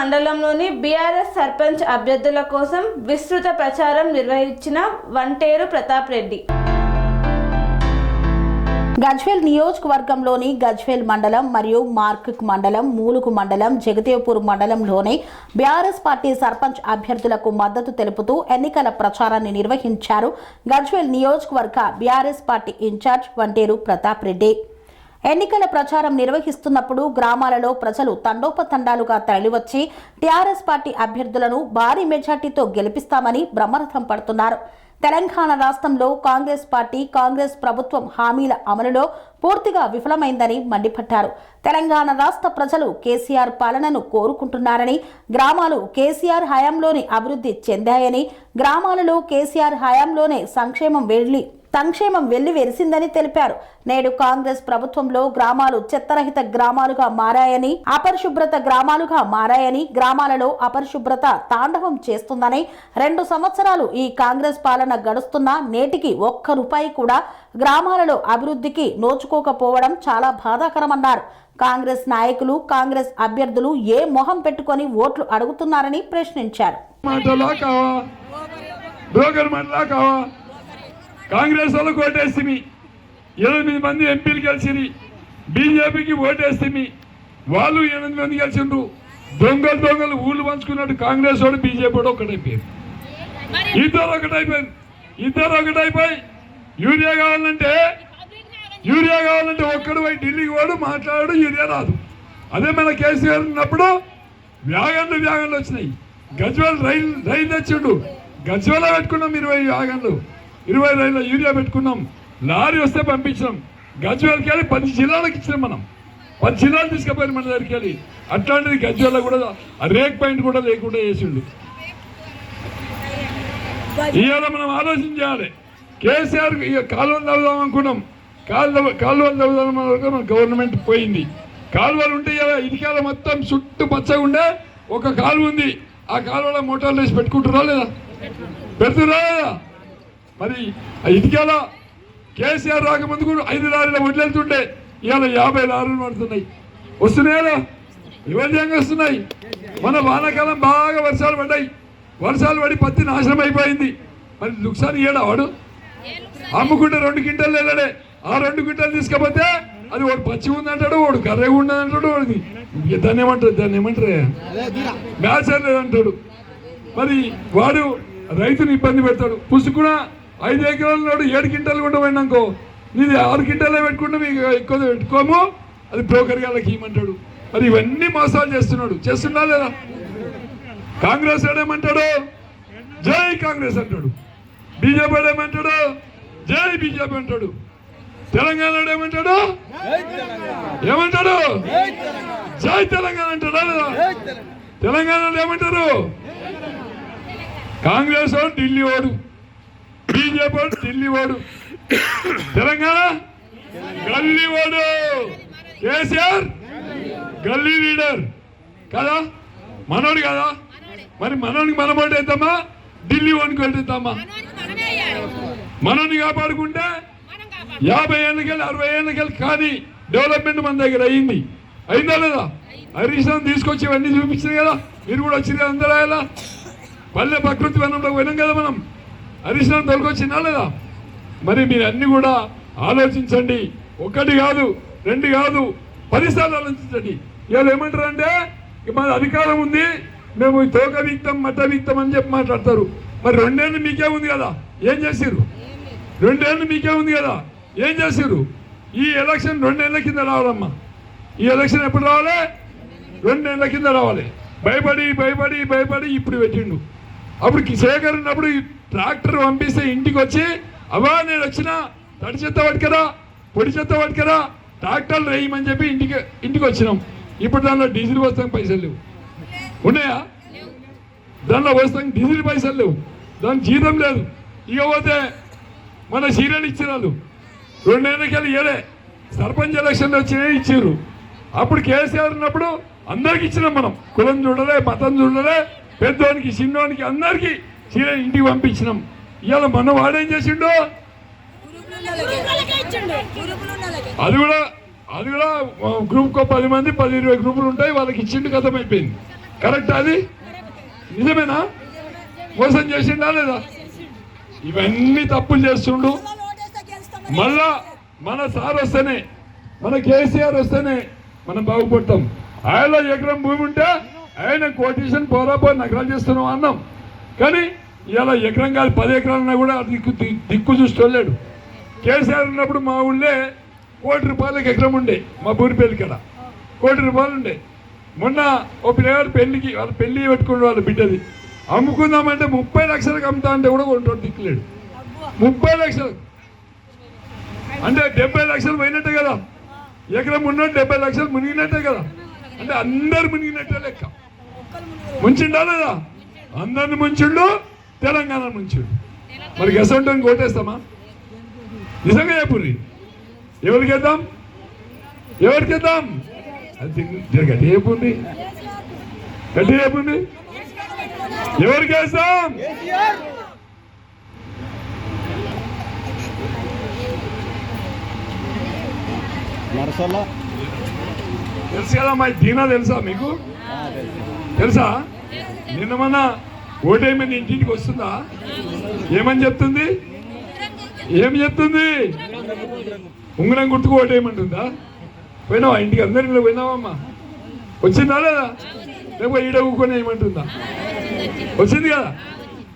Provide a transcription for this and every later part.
మండలంలోని బీఆర్ఎస్ సర్పంచ్ అభ్యర్థుల కోసం విస్తృత ప్రచారం నిర్వహించిన వంటేరు ప్రతాప్ రెడ్డి. గజ్వేల్ నియోజకవర్గంలోని గజ్వేల్ మండలం మరియు మార్కక్ మండలం, మూలుగు మండలం, జగదేవ్పూర్ మండలంలోని బీఆర్ఎస్ పార్టీ సర్పంచ్ అభ్యర్థులకు మద్దతు తెలుపుతూ ఎన్నికల ప్రచారాన్ని నిర్వహించారు గజ్వేల్ నియోజకవర్గ BRS party incharge Vanteru Pratap Reddy. ఎన్నికల ప్రచారం నిర్వహిస్తున్నప్పుడు గ్రామాలలో ప్రజలు తండోపతండాలుగా తరలివచ్చి టీఆర్ఎస్ పార్టీ అభ్యర్థులను భారీ మెజార్టీతో గెలిపిస్తామని బ్రహ్మరథం పడుతున్నారు. తెలంగాణ రాష్ట్రంలో కాంగ్రెస్ పార్టీ, కాంగ్రెస్ ప్రభుత్వం హామీల అమలులో పూర్తిగా విఫలమైందని మండిపడ్డారు. తెలంగాణ రాష్ట్ర ప్రజలు కేసీఆర్ పాలనను కోరుకుంటున్నారని, గ్రామాలు కేసీఆర్ హయాంలోనే అభివృద్ధి చెందాయని, గ్రామాలలో కేసీఆర్ హయాంలోనే సంక్షేమం వెల్లివెరిసిందని తెలిపారు. నేడు కాంగ్రెస్ ప్రభుత్వంలో గ్రామాలు చెత్తరహిత గ్రామాలుగా మారాయని, అపరిశుభ్రత గ్రామాలుగా మారాయని, గ్రామాలలో అపరిశుభ్రత తాండవం చేస్తుందని, 2 సంవత్సరాలు ఈ కాంగ్రెస్ పాలన గడుస్తున్నా నేటికి ఒక్క రూపాయి కూడా గ్రామాలలో అభివృద్ధికి నోచుకోకపోవడం చాలా బాధాకరమన్నారు. కాంగ్రెస్ నాయకులు, కాంగ్రెస్ అభ్యర్థులు ఏ మొహం పెట్టుకొని ఓట్లు అడుగుతున్నారని ప్రశ్నించారు. కాంగ్రెస్ వాళ్ళకు ఓటేస్తే 8 మంది ఎంపీలు గెలిచింది, బీజేపీకి ఓటేస్తే వాళ్ళు 8 మంది గెలిచిండ్రు. దొంగలు ఊళ్ళు పంచుకున్నట్టు కాంగ్రెస్ వాడు బీజేపీ వాడు ఒకటైపోయారు. ఇద్దరు ఒకటైపోయి యూరియా కావాలంటే ఒక్కడు పోయి ఢిల్లీకి వాడు మాట్లాడు, యూరియా రాదు. అదే మన కేసీఆర్ ఉన్నప్పుడు వ్యాగన్లు వచ్చినాయి. గజ్వేల్ రైలు తెచ్చిండు, గజ్వేల్ పెట్టుకున్నాం 20 వ్యాగన్లు, 20 రైళ్ళ యూరియా పెట్టుకున్నాం. లారీ వస్తే పంపించినాం. గజ్వేల్కి వెళ్ళి 10 జిల్లాలకు ఇచ్చినాం. మనం 10 జిల్లాలు తీసుకుపోయారు మన దగ్గరికి వెళ్ళి. అట్లాంటిది గజ్వేల్లో కూడా రేక్ పాయింట్ కూడా లేకుండా చేసిండు. ఇవాళ మనం ఆలోచించాలి. కేసీఆర్ కాలువలు తవ్వుదాం అనుకున్నాం, కాలువలు తవ్వుదాం మన గవర్నమెంట్ పోయింది. కాలువలు ఉంటే ఇటుకాల మొత్తం చుట్టూ పచ్చగా ఉండే ఒక కాలువ ఉంది. ఆ కాలువలో మోటార్లు వేసి పెట్టుకుంటురా లేదా? పెడుతురా లేదా? మరి ఇటుకాల కేసీఆర్ రాకముందు కూడా 5 లారీల వడ్లెళ్తుండే, ఇవాళ 50 లారీలు పడుతున్నాయి. వస్తున్నాయా? విభజంగా వస్తున్నాయి. మన వానాకాలం బాగా వర్షాలు పడి పత్తి నాశనం అయిపోయింది. మరి లుక్సాన్ ఇయ్యడా వాడు? అమ్ముకుంటే 2 క్వింటాలు వెళ్ళడే. ఆ 2 క్వింటాలు తీసుకపోతే అది వాడు పచ్చి ఉందంటాడు, వాడు కర్రగా ఉండదంటాడు, వాడిది దాన్ని ఏమంటారు మ్యాచ్ లేదంటాడు. మరి వాడు రైతుని ఇబ్బంది పెడతాడు. పుసుకున్నా 5 ఎకరాలు 7 క్వింటాలు కూడా పోయినాకో నీది 6 క్వింటాలే పెట్టుకుంటే మీకు ఎక్కువ పెట్టుకోము, అది బ్రోకర్ గాళ్ళకి ఇవ్వమంటాడు. మరి ఇవన్నీ మోసాలు చేస్తున్నా లేదా? కాంగ్రెస్ ఏమంటాడు? జై కాంగ్రెస్ అంటాడు. బీజేపీ ఏమంటాడు? జై బీజేపీ అంటాడు. తెలంగాణ ఏమంటాడు? జై తెలంగాణ అంటాడా లేదా? తెలంగాణ ఏమంటారు? కాంగ్రెస్ వాడు ఢిల్లీ వాడు, బీజేపీ వాడు ఢిల్లీ వాడు, తెలంగాణ గల్లీ వాడు. కేసీఆర్ గల్లీ లీడర్ కదా, మనోడు కదా. మరి మనోడికి మనం ఓటేద్దామా, ఢిల్లీ వాడికి ఓటేద్దామా? మనోడిని కాపాడుకుంటే 50 ఏళ్ళకెళ్ళి 60 ఏళ్ళకెళ్ళి కానీ డెవలప్మెంట్ మన దగ్గర అయిందా లేదా? హరీష్ రావు తీసుకొచ్చి ఇవన్నీ చూపించింది కదా. మీరు కూడా వచ్చింది అందరూ. ఎలా పల్లె ప్రకృతి వనంలో పోయినాం కదా మనం. హరీష్ రావు తొలగొచ్చిందా లేదా? మరి మీరు అన్ని కూడా ఆలోచించండి. 1 కాదు, 2 కాదు, 10 సార్లు ఆలోచించండి. ఇవాళ ఏమంటారంటే మన అధికారం ఉంది, మేము తోక వీక్తాం, మట్ట వీక్తాం అని చెప్పి మాట్లాడతారు. మరి 2 ఏళ్ళు మీకే ఉంది కదా, ఏం చేసిర్రు? 2 ఏళ్ళు మీకే ఉంది కదా, ఏం చేసిర్రు? ఈ ఎలక్షన్ 2 ఏళ్ళ కింద రావాలమ్మా. ఈ ఎలక్షన్ ఎప్పుడు రావాలి? 2 ఏళ్ళ కింద రావాలి. భయపడి ఇప్పుడు పెట్టిండు. అప్పుడు శేఖర్ ఉన్నప్పుడు ట్రాక్టర్ పంపిస్తే ఇంటికి వచ్చి, అవా నేను వచ్చినా తడి చెత్త పట్టుకరా, పొడి చెత్త పట్టుకరా, ట్రాక్టర్లు వేయమని చెప్పి ఇంటికి వచ్చినాం. ఇప్పుడు దానిలో డీజిల్ పోస్తానికి పైసలు లేవు. ఉన్నాయా? దానిలో పోస్తానికి డీజిల్ పైసలు లేవు, దానికి జీతం లేదు. ఇకపోతే మన సీరియల్ ఇచ్చినారు 2 ఏళ్ళకెళ్ళి ఏడే సర్పంచ్ ఎలక్షన్లు వచ్చినాయి, ఇచ్చారు. అప్పుడు కేసీఆర్ ఉన్నప్పుడు అందరికి ఇచ్చినాం మనం. కులం చూడలే, మతం చూడలే, పెద్దోనికి చిన్నోనికి అందరికీ సీరియల్ ఇంటికి పంపించినాం. ఇవాళ మన వాడేం చేసిండో అది కూడా గ్రూప్ 10 మంది 10-20 గ్రూపులు ఉంటాయి, వాళ్ళకి ఇచ్చిండు, కథం అయిపోయింది. కరెక్ట్ అది నిజమేనా? మోసం చేసిండా లేదా? ఇవన్నీ తప్పులు చేస్తుండు. మళ్ళా మన సార్ వస్తేనే, మన కేసీఆర్ వస్తేనే మనం బాగుపడతాం. ఆయన ఎకరం భూమి ఉంటే ఆయన కోటేషన్ పోరాపో నగరాలు చేస్తున్నాం అన్నాం. కానీ ఇలా ఎకరం కాదు 10 ఎకరాలన్నా కూడా దిక్కు చూసుకోలేడు. కేసీఆర్ ఉన్నప్పుడు మా ఊళ్ళే ₹1,00,00,000 ఎకరం ఉండే. మా బూరిపల్లి కాడ ₹1,00,00,000 ఉండే. మొన్న ఓ పిల్లగాడు పెళ్లికి వాళ్ళ పెళ్లి పెట్టుకుని వాళ్ళ బిడ్డది అమ్ముకుందామంటే 30 లక్షలకు అమ్ముతా అంటే కూడా కొంటాడు దిక్కులేడు. 30 లక్షలు అంటే 70 లక్షలు పోయినట్టే కదా. ఎకరం ఉన్నట్టు 70 లక్షలు మునిగినట్టే కదా. అంటే అందరు మునిగినట్టే లెక్క. ముంచిండా లేదా? అందరిని ముంచిండు, తెలంగాణ ముంచిండు. మరి గెసంటానికి ఓటేస్తామా? నిజంగా చెప్పుర్రి. ఎవరికేద్దాం? ఎవరికేద్దాం? అది గట్టి చెప్పుంది, గట్టి చెప్పుంది. ఎవరికి వేస్తాం? తెలుసు కదా మా దీనా తెలుసా మీకు? తెలుసా? నిన్న మన ఓటేమని ఇంటింటికి వస్తుందా? ఏమని చెప్తుంది? ఏమి చెప్తుంది? ఉంగరం గుర్తుకు ఓటేయమంటుందా? పోయినావా ఇంటికి? అందరిలో పోయినావమ్మా? వచ్చిందా లేదా? లేకపోతే ఈడ ఊకొని ఏమంటుందా? వచ్చింది కదా.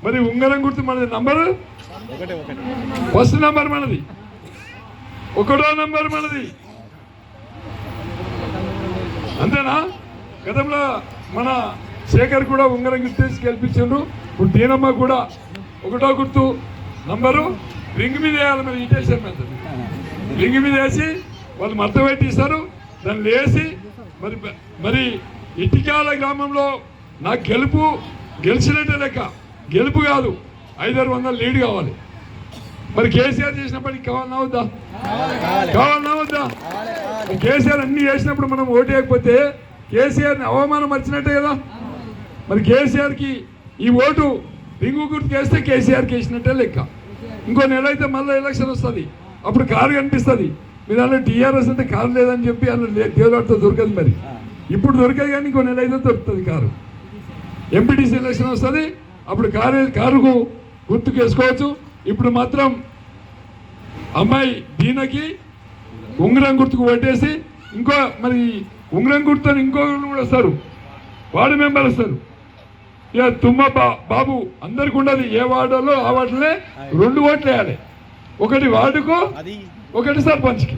మరి ఉంగరం గుర్తు మనది నంబరు ఫస్ట్ నంబర్ మనది, 1వ నంబర్ మనది. అంతేనా? గతంలో మన శేఖర్ కూడా ఉంగరం గుర్తేసి గెలిపించారు. ఇప్పుడు దీనమ్మ కూడా 1వ గుర్తు నంబరు రింగ్ మీద వేయాలి. మరి ఇటేషన్ మెథడ్ రింగ్ మీద వేసి వాళ్ళు మర్త పెట్టిస్తారు. దాన్ని వేసి మరి ఇటికాల గ్రామంలో నాకు గెలిచినట్టే లెక్క. గెలుపు కాదు, 500 లీడ్ కావాలి. మరి కేసీఆర్ చేసినప్పటికి కావాలన్నా వద్దా? కావాలన్నా వద్దా? కేసీఆర్ అన్ని చేసినప్పుడు మనం ఓటేయకపోతే కేసీఆర్ని అవమానం వచ్చినట్టే కదా. మరి కేసీఆర్కి ఈ ఓటు రింగు గుర్తుకు వేస్తే కేసీఆర్కి వేసినట్టే లెక్క. ఇంకో నెల అయితే మళ్ళీ ఎలక్షన్ వస్తుంది, అప్పుడు కారు కనిపిస్తుంది. మీరు అలా టీఆర్ఎస్ అంటే కారు లేదని చెప్పి అలా దేవుడితో దొరకదు. మరి ఇప్పుడు దొరకదు, కానీ ఇంకో నెల అయితే దొరుకుతుంది కారు. ఎంపీటీసీ ఎలక్షన్ వస్తుంది, అప్పుడు కారుకు గుర్తుకు వేసుకోవచ్చు. ఇప్పుడు మాత్రం అమ్మాయి దీనకి ఉంగరం గుర్తుకు ఓటేసి ఇంకో మరి ఉంగరం గుర్తుని ఇంకొకరు కూడా వస్తారు, వార్డు మెంబర్ వస్తారు. ఇక తుమ్మ బాబు అందరికి ఉండదు. ఏ వార్డులో ఆ వార్డులే 2 ఓట్లు వేయాలి. ఒకటి వార్డుకు, ఒకటి సర్పంచ్కి,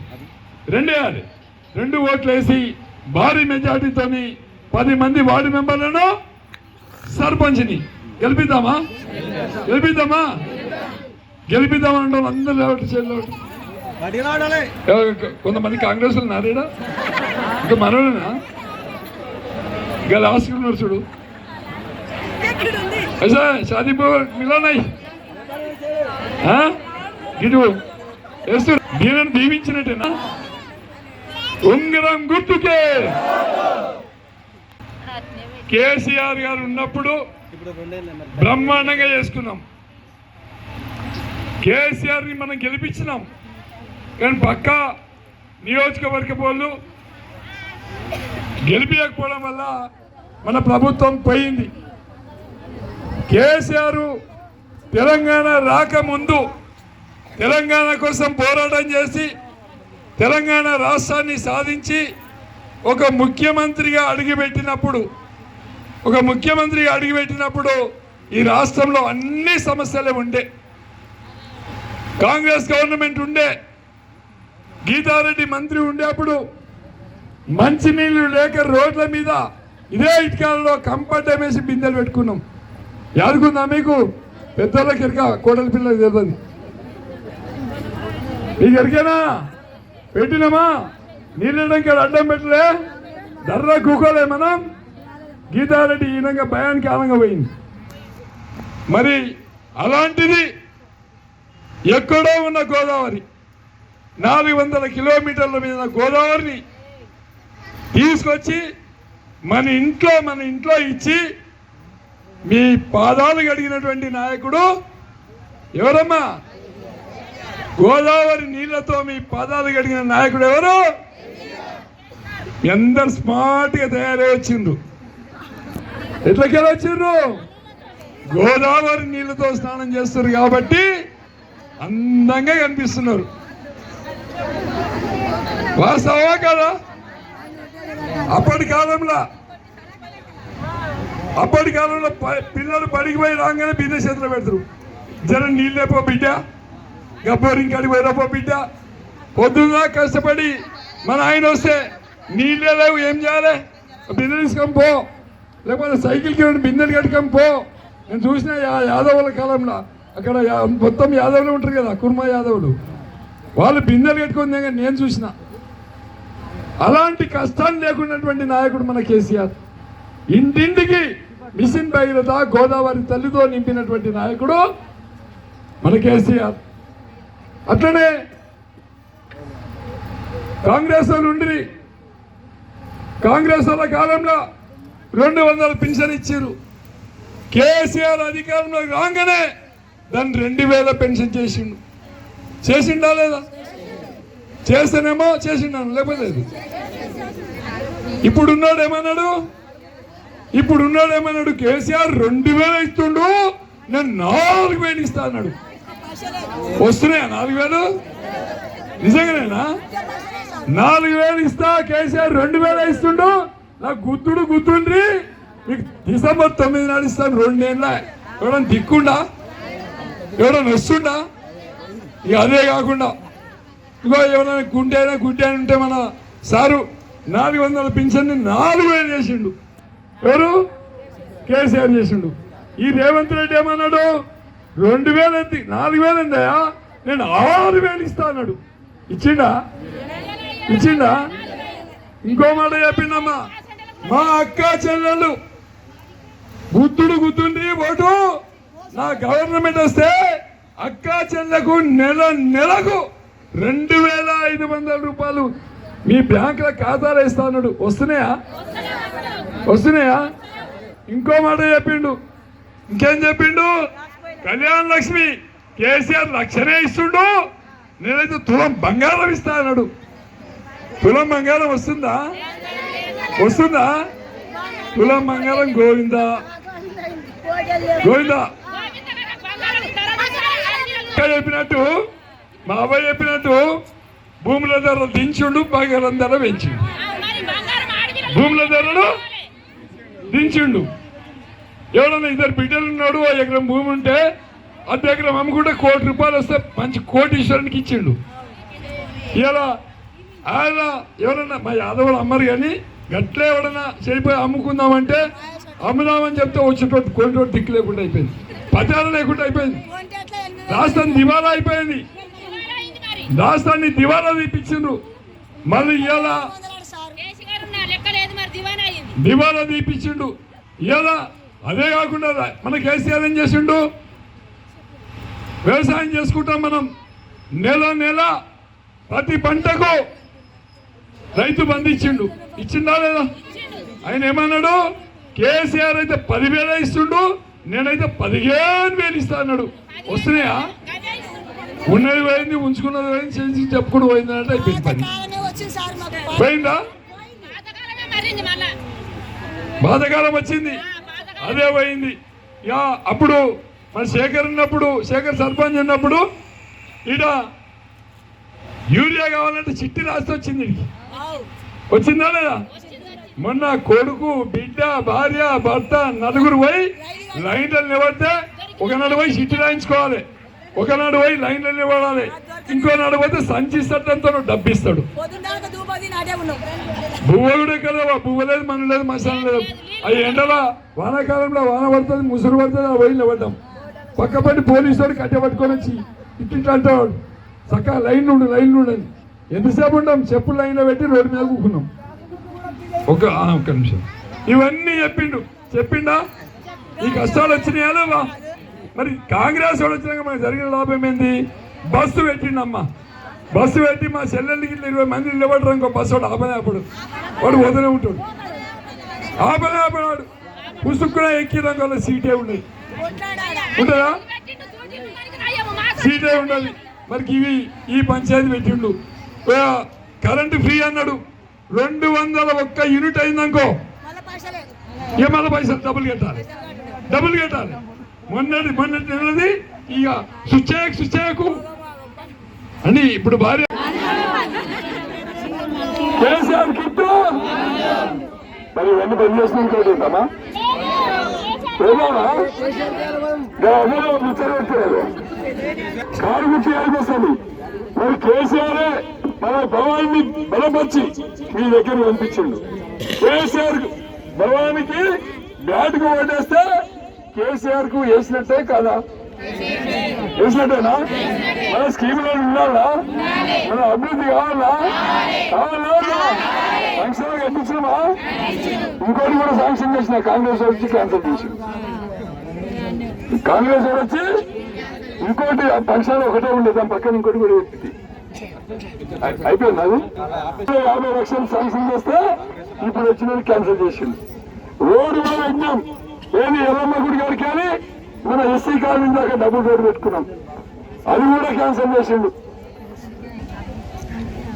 2 వేయాలి. 2 ఓట్లు వేసి భారీ మెజార్టీతోని 10 మంది వార్డు మెంబర్లను సర్పంచ్ని గెలిపిద్దామా? గెలిపిద్దామా? గెలిపిద్దామంటే అందరూ కొంతమంది కాంగ్రెస్ నారేడా ఇంకా మనోడేనా? ఇంకా లాస్ట్ ఉన్నారు చూడు. ऐसा शादी पर मिला नहीं గిటు వేస్తూ దీనిని దీవించినట్టేనా? ఉంగరం గుర్తుకే. కేసీఆర్ గారు ఉన్నప్పుడు బ్రహ్మాండంగా చేసుకున్నాం. కేసీఆర్ని మనం గెలిపించినాం. కానీ పక్క నియోజకవర్గ వాళ్ళు గెలిపించకపోవడం వల్ల మన ప్రభుత్వం పోయింది. కేసీఆర్ తెలంగాణ రాకముందు తెలంగాణ కోసం పోరాటం చేసి తెలంగాణ రాష్ట్రాన్ని సాధించి ఒక ముఖ్యమంత్రిగా అడుగుపెట్టినప్పుడు ఈ రాష్ట్రంలో అన్ని సమస్యలే ఉండే. కాంగ్రెస్ గవర్నమెంట్ ఉండే, గీతారెడ్డి మంత్రి ఉండే. అప్పుడు మంచినీళ్ళు లేక రోడ్ల మీద ఇదే ఇటుకాలలో కంపర్ట్ వేసి బిందెలు పెట్టుకున్నాం. యాదుకుందా మీకు? పెద్దోళ్ళకి ఎరక, కోటల పిల్లలకి తెలియదు. నీకు ఎరికేనా? పెట్టినామా? నీళ్ళకి అడ్డం పెట్టలే, దర్రా కూకోలే మనం. గీతారెడ్డి ఈనంగా భయానికి ఆనంగా పోయింది. మరి అలాంటిది ఎక్కడో ఉన్న గోదావరి, 400 కిలోమీటర్ల మీద గోదావరిని తీసుకొచ్చి మన ఇంట్లో ఇచ్చి మీ పాదాలు కడిగినటువంటి నాయకుడు ఎవరమ్మా? గోదావరి నీళ్లతో మీ పాదాలు కడిగిన నాయకుడు ఎవరు? మీ అందరు స్మార్ట్గా తయారై వచ్చిండ్రు. ఎట్లకెళ్ళి వచ్చిర్రు? గోదావరి నీళ్ళతో స్నానం చేస్తారు కాబట్టి అందంగా కనిపిస్తున్నారు. వాస్తవా కదా? అప్పటి కాలంలో పిల్లలు పడికి పోయి రాగానే బిడ్డ చేతిలో పెడతారు. జనం నీళ్ళు లేపో బిడ్డ, గబ్బోరింగ్ కాడికి పోయిరాపో బిడ్డ. పొద్దున్న కష్టపడి మన ఆయన వస్తే నీళ్ళే లేవు, ఏం చేయాలి? బిందె తీసుకొని పో, లేకపోతే సైకిల్కి బిందెలు కట్టుకొని పో. నేను చూసిన యాదవుల కాలంలో అక్కడ మొత్తం యాదవులు ఉంటారు కదా, కుర్మా యాదవులు, వాళ్ళు బిందెలు కట్టుకుంది నేను చూసిన. అలాంటి కష్టాలు లేకున్నటువంటి నాయకుడు మన కేసీఆర్. ఇంటింటికి మిషన్ భగీరథ గోదావరి తల్లితో నింపినటువంటి నాయకుడు మన కేసీఆర్. అట్లనే కాంగ్రెస్ వాళ్ళు ఉండి కాంగ్రెస్ వాళ్ళ కాలంలో 200 పెన్షన్ ఇచ్చారు. కేసీఆర్ అధికారంలో రాగానే దాన్ని 2000 పెన్షన్ చేసిండా లేదా? చేస్తేనేమో చేసిండాను, లేకపోతే లేదు. ఇప్పుడున్నాడు ఏమన్నాడు? కేసీఆర్ 2000 ఇస్తుండు, నేను 4000 ఇస్తా అన్నాడు. వస్తున్నాయా 4000? నిజంగానేనా? 4000 ఇస్తా, కేసీఆర్ 2000 ఇస్తుండు. నాకు గుర్తుండ్రి, మీకు డిసెంబర్ 9 నాడు ఇస్తాను. 2 నెలల ఎవడన్నా దిక్కుండా, ఎవడన్నా వస్తుండా? ఇక అదే కాకుండా ఇంకో ఏమైనా గుంటె అయినా ఉంటే మన సారు 400 పింఛన్ని 4000 చేసిండు. ఎవరు? కేసీఆర్ చేసిండు. ఈ రేవంత్ రెడ్డి ఏమన్నాడు? 2000 ఎత్తి 4000 ఎందయా, నేను 6000 ఇస్తా అన్నాడు. ఇచ్చిండా? ఇంకో మాట చెప్పిండమ్మా, మా అక్క చెల్లెళ్ళు గుర్తుండి ఓటు, నా గవర్నమెంట్ వస్తే అక్క చెల్లెకు నెలకు 2500 రూపాయలు మీ బ్యాంకుల ఖాతాలో ఇస్తా అన్నాడు. వస్తున్నాయా? ఇంకో మాట చెప్పిండు. ఇంకేం చెప్పిండు? కళ్యాణ లక్ష్మి కేసీఆర్ 1,00,000 ఇస్తుండు, నేనైతే తులం బంగారం ఇస్తా అన్నాడు. తులం బంగారం వస్తుందా? తులం బంగారం గోవిందా. చెప్పినట్టు మా అబ్బాయి చెప్పినట్టు భూముల ధరలు దించుండు, బంగారం ధర పెంచిండు. భూముల ధరలు దించిండు. ఎవడన్నా 2 బిడ్డలు ఉన్నాడు, 1 ఎకరం భూమి ఉంటే 1/2 ఎకరం అమ్ముకుంటే ₹1 కోటి వస్తే మంచి కోటీశ్వరునికి ఇచ్చిండు. ఇలా ఆయన ఎవరన్నా మా యాదవులు అమ్మరు, కానీ గట్లే ఎవడన్నా చెడిపోయి అమ్ముకుందామంటే అమ్ముదామని చెప్తే వచ్చేటోటి కొనేటోటి దిక్కు లేకుండా అయిపోయింది, పచారం లేకుండా అయిపోయింది. రాష్ట్రాన్ని దివాలా అయిపోయింది. రాష్ట్రాన్ని దివాలా తీపించిండ్రు. మళ్ళీ ఇలా దివాలా తీపించిండు. ఇలా అదే కాకుండా మన కేసీఆర్ ఏం చేసిండు? వ్యవసాయం చేసుకుంటాం మనం, నెల ప్రతి పంటకు రైతు బంధు ఇచ్చిండా లేదా? ఆయన ఏమన్నాడు? కేసీఆర్ అయితే 10,000 ఇస్తుండు, నేనైతే 15,000 ఇస్తా అన్నాడు. వస్తున్నాయా? ఉన్నది పోయింది, ఉంచుకున్నది పోయింది, చేసి చెప్పుకుంటూ పోయింది అంటే అయిపోయింది పని. పోయిందా? బాధకాలం వచ్చింది, అదే పోయింది. ఇక అప్పుడు మన శేఖర్ సర్పంచ్ ఉన్నప్పుడు ఇక యూరియా కావాలంటే చిట్టి రాస్తే వచ్చింది. వచ్చిందా లేదా? మొన్న కొడుకు, బిడ్డ, భార్య, భర్త 4 పోయి లైన్లు నిలబడితే ఒకనాడు పోయి చిట్టి రాయించుకోవాలి, ఒకనాడు పోయి లైన్లు నిలబడాలి, ఇంకో నాడు పోతే సంచి సట్టంతో డబ్బిస్తాడు. బువ్వ కూడా కదా, బువ్వ లేదు, మన లేదు, మసాలా లేదు. అవి ఎండలా వానాకాలంలో వాన పడుతుంది, ముసురు పడుతుంది, ఆ పోయి నిలబడ్డాం. పక్కపడి పోలీసు వాడు కట్టె పట్టుకొని వచ్చి ఇట్లా అంటాడు, చక్కగా లైన్లు ఉండని. ఎంతసేపు ఉంటాం? చెప్పులు లైన్లో పెట్టి రోడ్డు మీద కూకున్నాం. ఒక్క నిమిషం. ఇవన్నీ చెప్పిండా? ఈ కష్టాలు వచ్చినాయా లేవా? మరి కాంగ్రెస్ వాడు వచ్చినాక మనకు జరిగిన లాభం ఏంది? బస్సు పెట్టిండమ్మా. బస్సు పెట్టి మా చెల్లెళ్ళకి 20 మంది నిలబడరు. ఇంకో బస్సు వాడు ఆపడు, వాడు వదిలే ఉంటాడు. ఆపడాడు. పుసుక్కున ఎక్కినాక వాళ్ళ సీటే ఉండదు, ఉంటుందా? సీటే ఉండాలి. మరి ఈ పంచాయతీ పెట్టిండు. కరెంటు ఫ్రీ అన్నాడు. 201 యూనిట్ అయిందనుకో, ఇక మళ్ళీ పైసలు డబ్బులు కట్టాలి మొన్నటి నెలది ఇక సుచ్చేయకు అని ఇప్పుడు భార్య కేసీఆర్ కిట్టు మరి ఇవన్నీ పని చేస్తున్నామా కారు గుర్తి ఆగిపోతుంది. మరి కేసీఆర్ మన భవాన్ని బలపరిచి మీ దగ్గర పంపించిండు. కేసీఆర్ భవానికి బ్యాట్కు ఓటేస్తే కేసీఆర్ కు వేసినట్టే కాదా? వేసినట్టేనా? మన స్కీములో ఉండాలా? మన అభివృద్ధి కావాలా? శాంక్షన్ కట్టించినామా? ఇంకోటి కూడా శాంక్షన్ చేసిన కాంగ్రెస్ వచ్చి క్యాన్సిల్ చేసింది. కాంగ్రెస్ వచ్చి ఇంకోటి ఫంక్షన్ ఒకటే ఉండేది, దాని పక్కన ఇంకోటి కూడా ఎత్తి అయిపోయింది. అది 50 లక్షలు శాంక్షన్ చేస్తే ఇప్పుడు వచ్చినది క్యాన్సిల్ చేసింది. రోడ్డు కూడా యజ్ఞం ఏది ఎల్లమ్మ గుడి గారికి కానీ మన ఎస్సీ కాలనీ దాకా డబ్బులు రోడ్డు పెట్టుకున్నాం, అది కూడా క్యాన్సిల్ చేసిండు.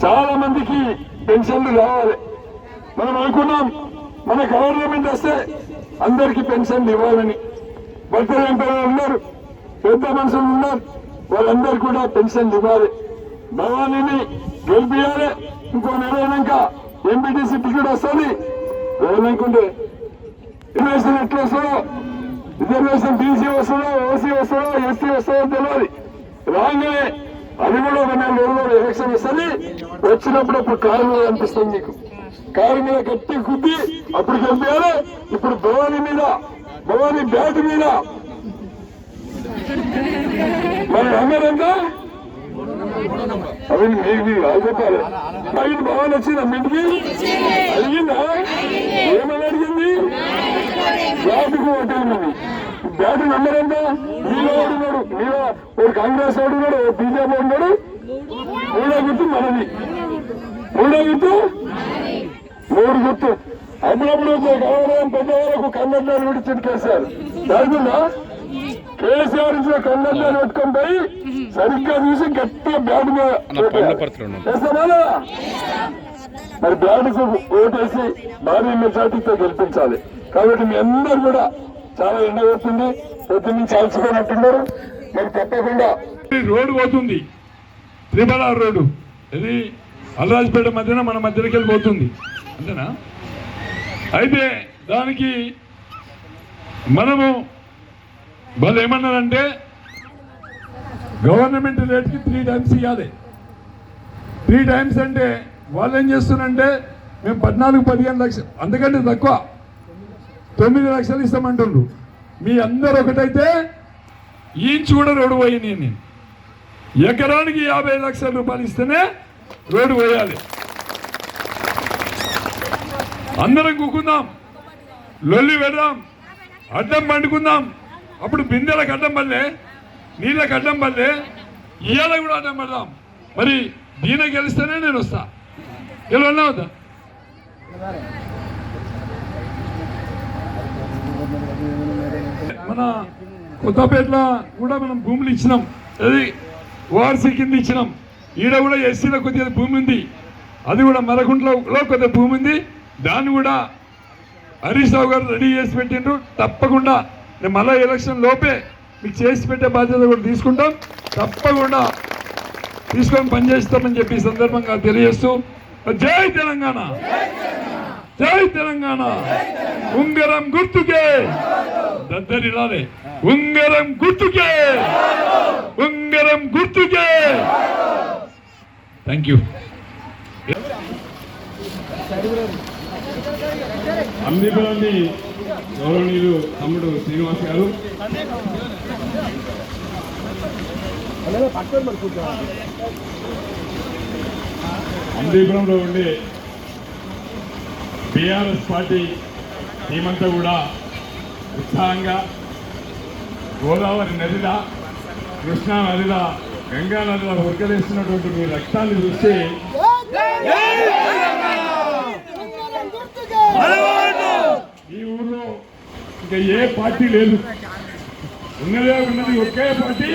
చాలా మందికి పెన్షన్లు కావాలి. మనం అనుకున్నాం మన గవర్నమెంట్ వస్తే అందరికి పెన్షన్లు ఇవ్వాలని. భర్త ఎంపీలు ఉన్నారు, పెద్ద మనుషులు ఉన్నారు, వాళ్ళందరూ కూడా పెన్షన్లు ఇవ్వాలి. భవానీని గెలిపియాలి. ఇంకో నెల అయినాక ఎంపీటీసీ టికెట్ వస్తుంది. ఏమనుకుంటే రిజర్వేషన్ ఎట్లా వస్తుందో, రిజర్వేషన్ బీసీ వస్తుందో, ఓసీ వస్తుందో, ఎస్టీ వస్తుందో తెలియాలి. రాగానే అది కూడా ఒక 4 రోజుల్లో ఎలక్షన్ వస్తుంది. వచ్చినప్పుడు అప్పుడు కారు మీద అనిపిస్తుంది. మీకు కారు మీద గట్టి గుద్ది అప్పుడు గెలిపియాలి. ఇప్పుడు భవానీ బ్యాట్ మీద మరి అందరంతా అవి మీకు చెప్పాలి. బయట భవాన్ వచ్చిందా మీ ఇంటికి? అడిగిందా? ఏమని అడిగింది? బ్యాట్కు ఓటేమని. బ్యాట్ నెంబర్ ఎంత? మీలో ఓడున్నాడు, మీలో ఒక కాంగ్రెస్ ఓడున్నాడు, ఒక బీజేపీ ఉన్నాడు. 3వ గుర్తు మనది. 3వ గుర్తు 3 గుర్తు. అప్పుడప్పుడు గవర్నమెంట్ పెద్దవాళ్ళకు కన్నడ్డాలు విడిచింది కేసీఆర్. జరుగుతుందా? కేసీఆర్ ఇచ్చిన కన్నడ్డాలు పెట్టుకొని పోయి సరిగ్గా చూసి గట్టిగా బ్యాట్ మీద వేస్తామా? మరి బ్యాట్కు ఓటేసి భారీ మెజార్టీతో గెలిపించాలి. కాబట్టి మీ అందరూ కూడా చాలా ఎండ కొడుతుంది, పొద్దున్న నుంచి అలసిపోయినట్టున్నారు. మరి తప్పకుండా రోడ్డు పోతుంది, 3R రోడ్డు, ఇది అల్రాజ్పేట మధ్యన మన మధ్యలోకి వెళ్ళి పోతుంది, అంతేనా? అయితే దానికి మనము వాళ్ళు ఏమన్నారంటే గవర్నమెంట్ రేట్కి 3 టైమ్స్ ఇవ్వాలి. 3 టైమ్స్ అంటే వాళ్ళు ఏం చేస్తున్నారంటే మేము 14-15 లక్షలు, అంతకంటే తక్కువ 9 లక్షలు ఇస్తామంటుండ్రు. మీ అందరు ఒకటైతే ఇంచు కూడా రోడ్డు పోయింది. నేను ఎకరానికి 50 లక్షల రూపాయలు ఇస్తేనే రోడ్డు పోయాలి. అందరం కూకుందాం, లొల్లి పెడదాం, అడ్డం పండుకుందాం. అప్పుడు బిందెలకు అడ్డం పడలే, నీళ్ళకి అడ్డం పడలే, ఇయ్యాల కూడా అడ్డం పడదాం. మరి దీని గెలిస్తేనే నేను వస్తా. గెలవన్నా వద్దా? మన కొత్తపేటలో కూడా మనం భూములు ఇచ్చినాం, అది ఓఆర్సీ కింద ఇచ్చినాం. ఈడ కూడా ఎస్సీలో కొద్దిగా భూమి ఉంది, అది కూడా మరకుంట్లో కొద్దిగా భూమి ఉంది. దాన్ని కూడా హరీష్ రావు గారు రెడీ చేసి పెట్టిండ్రు. తప్పకుండా నేను మళ్ళీ ఎలక్షన్ లోపే మీకు చేసి పెట్టే బాధ్యత కూడా తీసుకుంటాం. తప్పకుండా తీసుకొని పనిచేస్తామని చెప్పి ఈ సందర్భంగా తెలియజేస్తూ జై తెలంగాణ, జై తెలంగాణ. ఉంగరం గుర్తుకే దద్దరిలాలే, ఉంగరం గుర్తుకే, ఉంగరం గుర్తుకే. Thank you. అమ్మిపురాన్ని గౌరవనీయులు తమ్ముడు శ్రీనివాస్ గారు, అమ్మిపురంలో ఉండే బీఆర్ఎస్ పార్టీ టీమంతా కూడా ఉత్సాహంగా గోదావరి నదిలా, కృష్ణా నదిలా, గంగా నదిలా ఉరకలేస్తున్నటువంటి మీ రక్తాన్ని చూస్తే ఈ ఊర్లో ఇంకా ఏ పార్టీ లేదు, ఉన్నదే ఉన్నది ఒకే పార్టీ,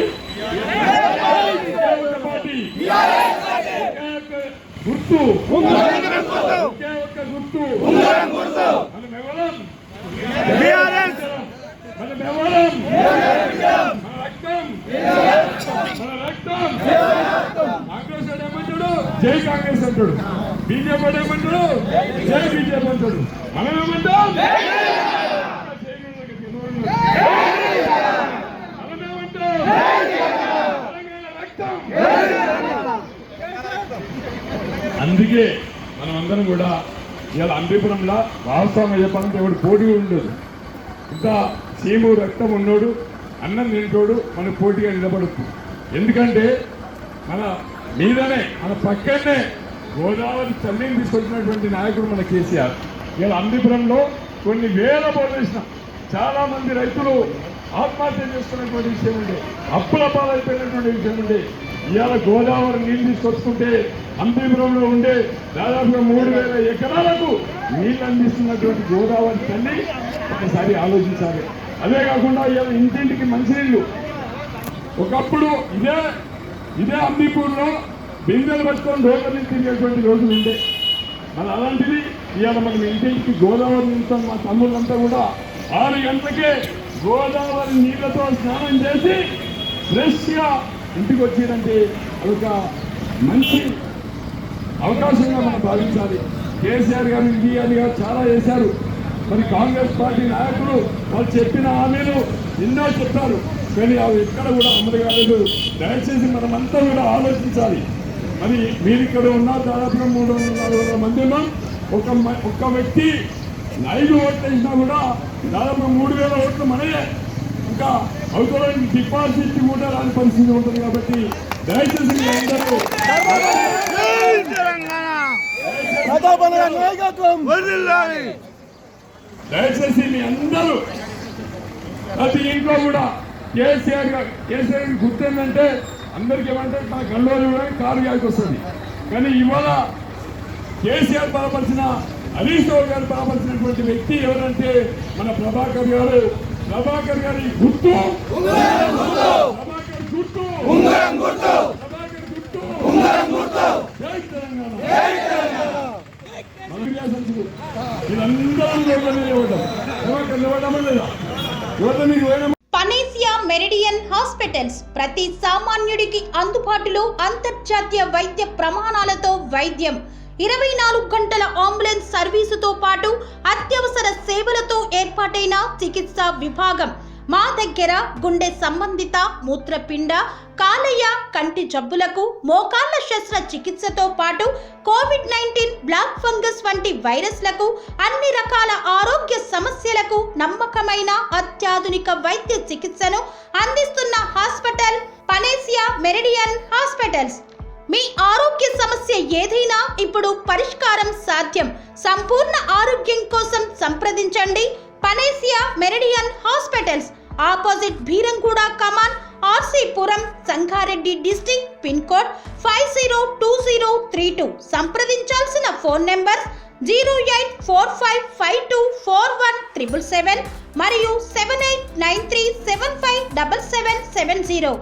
గుర్తు, ఒకే ఒక్క గుర్తు. మనం ఎవరం జై కాంగ్రెస్ అంటాడు, బీజేపీ వాడు ఏమంటాడు జై బీజేపీ అంటాడు, మనం ఏమంటాం అందుకే మనం అందరం కూడా ఇవాళ అంబీపురంలో వాస్తవంగా చెప్పాలంటే ఎవడు పోటీ ఉండదు. ఇంకా సీము రక్తం ఉన్నోడు అన్నం తింటోడు మనకు పోటీగా నిలబడద్దు. ఎందుకంటే మన మీదనే మన పక్కనే గోదావరి తల్లిని తీసుకొచ్చినటువంటి నాయకుడు మన కేసీఆర్. ఇవాళ అంబీపురంలో కొన్ని వేల పోలేసిన చాలా మంది రైతులు ఆత్మహత్య చేసుకున్నటువంటి విషయం ఉండే, అప్పుల పాలైపోయినటువంటి విషయం ఉండే. ఇవాళ గోదావరి నీళ్ళు తీసుకొచ్చుకుంటే అంబీపురంలో ఉండే దాదాపుగా 3000 ఎకరాలకు నీళ్ళు అందిస్తున్నటువంటి గోదావరి తల్లి ఒకసారి ఆలోచించాలి. అదే కాకుండా ఇవాళ ఇంటింటికి మంచినీళ్ళు ఒకప్పుడు ఇదే అంబీపూర్లో బిందెలు పట్టుకొని రోడ్ల తిరిగేటువంటి రోజులు ఉండే. మరి అలాంటిది ఇవాళ మనం ఇంటింటికి గోదావరి నీళ్ళతో మా తమ్ముళ్ళంతా కూడా 6 గంటలకే గోదావరి నీళ్లతో స్నానం చేసి ఫ్రెష్గా ఇంటికి వచ్చిందంటే అదొక మంచి అవకాశంగా మనం భావించాలి. కేసీఆర్ గారు ఇండియాని గారు చాలా చేశారు. మరి కాంగ్రెస్ పార్టీ నాయకులు వాళ్ళు చెప్పిన హామీలు ఎన్నో చెప్పారు, కానీ అవి ఎక్కడ కూడా అమలు కాలేదు. దయచేసి మనమంతా కూడా ఆలోచించాలి. మరి మీరు ఇక్కడ ఉన్న దాదాపుగా 300-400 మంది ఉన్నాం. ఒక్క వ్యక్తి 5 ఓట్లు వేసినా కూడా దాదాపు 3000 ఓట్లు మనయే. ఇంకా అవతల డిపాజిట్ కూడా రాని పరిస్థితి ఉంటుంది. కాబట్టి దయచేసి మీ అందరూ దయచేసి మీ అందరూ ప్రతి ఇంట్లో కూడా కేసీఆర్ గుర్తు ఏంటంటే అందరికీ ఏమంటే నా గల్లోని కారు గారికి వస్తుంది. కానీ ఇవాళ కేసీఆర్ బలపరిచిన హరీష్ రావు గారు బలపరిచినటువంటి వ్యక్తి ఎవరంటే మన ప్రభాకర్ గారు. ప్రభాకర్ గారి గుర్తు జై తెలంగాణ. పనేసియా మెరిడియన్ హాస్పిటల్స్ ప్రతి సామాన్యుడికి అందుబాటులో అంతర్జాతీయ వైద్య ప్రమాణాలతో వైద్యం, 24 గంటల అంబులెన్స్ సర్వీసుతో పాటు అత్యవసర సేవలతో ఏర్పాటైన చికిత్సా విభాగం. మా దగ్గర గుండె సంబంధిత, మూత్రపిండ, కాలేయ, కంటి జబ్బులకు, మోకాళ్ల శస్త్రచికిత్సతో పాటు కోవిడ్-19, బ్లాక్ ఫంగస్ వంటి వైరస్లకు, అన్ని రకాల ఆరోగ్య సమస్యలకు నమ్మకమైన అత్యాధునిక వైద్య చికిత్సను అందిస్తున్న హాస్పిటల్ పనేసియా మెరిడియన్ హాస్పిటల్స్. మీ ఆరోగ్య సమస్య ఏదైనా ఇప్పుడు పరిష్కారం సాధ్యం. సంపూర్ణ ఆరోగ్యం కోసం సంప్రదించండి Panacea Meridian Hospitals, opposite Bheeramguda Kaman, RC Puram, Sangareddy district, pin code 502032. సంప్రదించాల్సిన ఫోన్ నెంబర్ 0845524177 మరియు 7893757770.